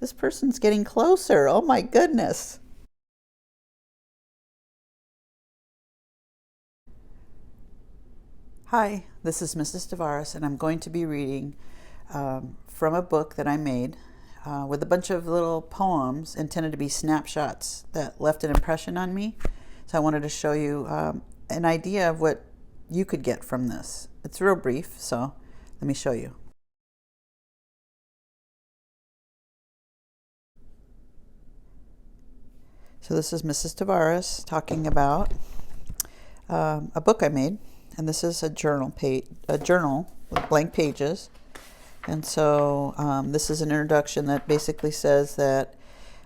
This person's getting closer. Oh my goodness. Hi, this is Mrs. Tavares, and I'm going to be reading from a book that I made with a bunch of little poems intended to be snapshots that left an impression on me. So I wanted to show you an idea of what you could get from this. It's real brief, so let me show you. So this is Mrs. Tavares talking about a book I made, and this is a journal with blank pages. And so this is an introduction that basically says that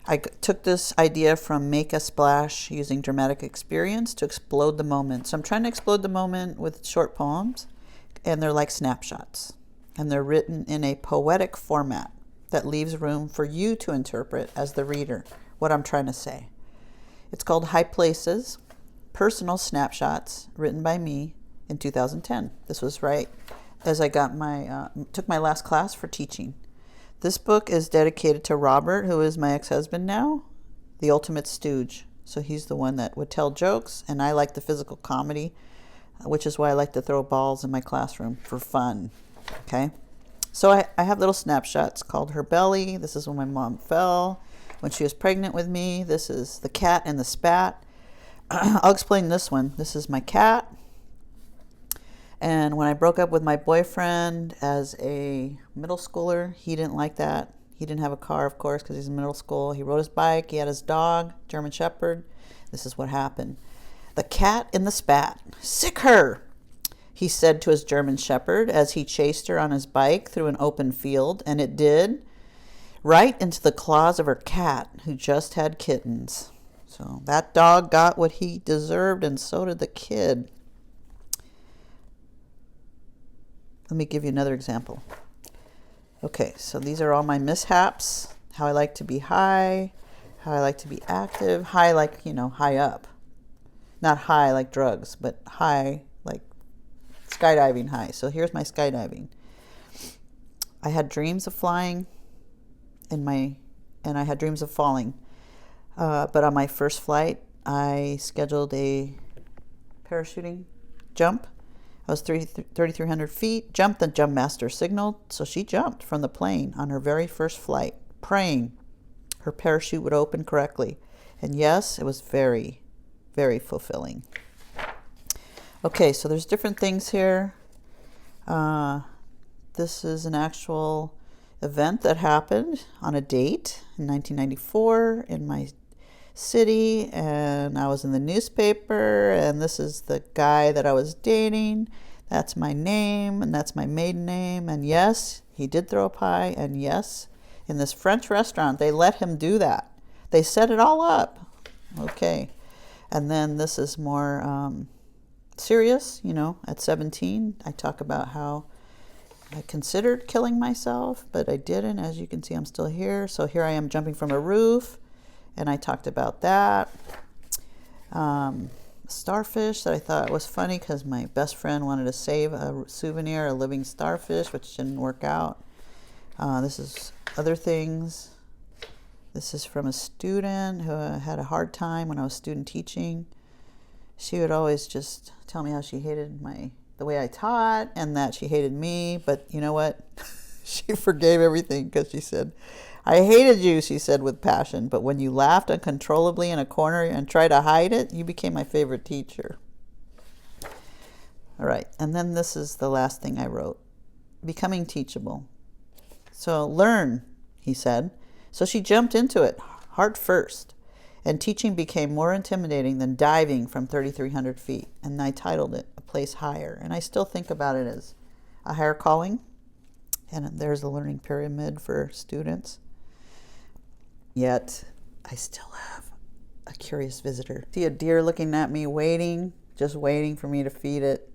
I took this idea from make a splash using dramatic experience to explode the moment. So I'm trying to explode the moment with short poems, and they're like snapshots, and they're written in a poetic format that leaves room for you to interpret as the reader what I'm trying to say. It's called High Places, Personal Snapshots, written by me in 2010. This was right as I got took my last class for teaching. This book is dedicated to Robert, who is my ex-husband now, the ultimate stooge. So he's the one that would tell jokes, and I like the physical comedy, which is why I like to throw balls in my classroom for fun. Okay? So I have little snapshots called Her Belly. This is when my mom fell. When she was pregnant with me. This is the cat and the spat. I'll explain this one. This is my cat. And when I broke up with my boyfriend as a middle schooler, he didn't like that. He didn't have a car, of course, because he's in middle school. He rode his bike. He had his dog, German Shepherd. This is what happened. The cat in the spat. Sick her, he said to his German Shepherd as he chased her on his bike through an open field. And it did. Right into the claws of her cat, who just had kittens. So that dog got what he deserved, and so did the kid. Let me give you another example. Okay, so these are all my mishaps. How I like to be high, how I like to be active. High like, high up. Not high like drugs, but high like skydiving high. So here's my skydiving. I had dreams of flying. And I had dreams of falling. But on my first flight, I scheduled a parachuting jump. I was 3,300 feet, jumped, the jump master signaled, so she jumped from the plane on her very first flight, praying her parachute would open correctly. And yes, it was very, very fulfilling. Okay, so there's different things here. This is an actual event that happened on a date in 1994 in my city, and I was in the newspaper, and this is the guy that I was dating. That's my name, and that's my maiden name, and yes, he did throw a pie, and yes, in this French restaurant, they let him do that. They set it all up. Okay, and then this is more serious, at 17, I talk about how I considered killing myself, but I didn't. As you can see, I'm still here. So here I am jumping from a roof, and I talked about that. Starfish that I thought was funny because my best friend wanted to save a souvenir, a living starfish, which didn't work out. This is other things. This is from a student who had a hard time when I was student teaching. She would always just tell me how she hated the way I taught, and that she hated me, but you know what? She forgave everything because she said, I hated you, she said with passion, but when you laughed uncontrollably in a corner and tried to hide it, you became my favorite teacher. All right, and then this is the last thing I wrote. Becoming teachable. So learn, he said. So she jumped into it, heart first. And teaching became more intimidating than diving from 3,300 feet. And I titled it A Place Higher. And I still think about it as a higher calling. And there's a learning pyramid for students. Yet, I still have a curious visitor. See a deer looking at me, waiting, just waiting for me to feed it.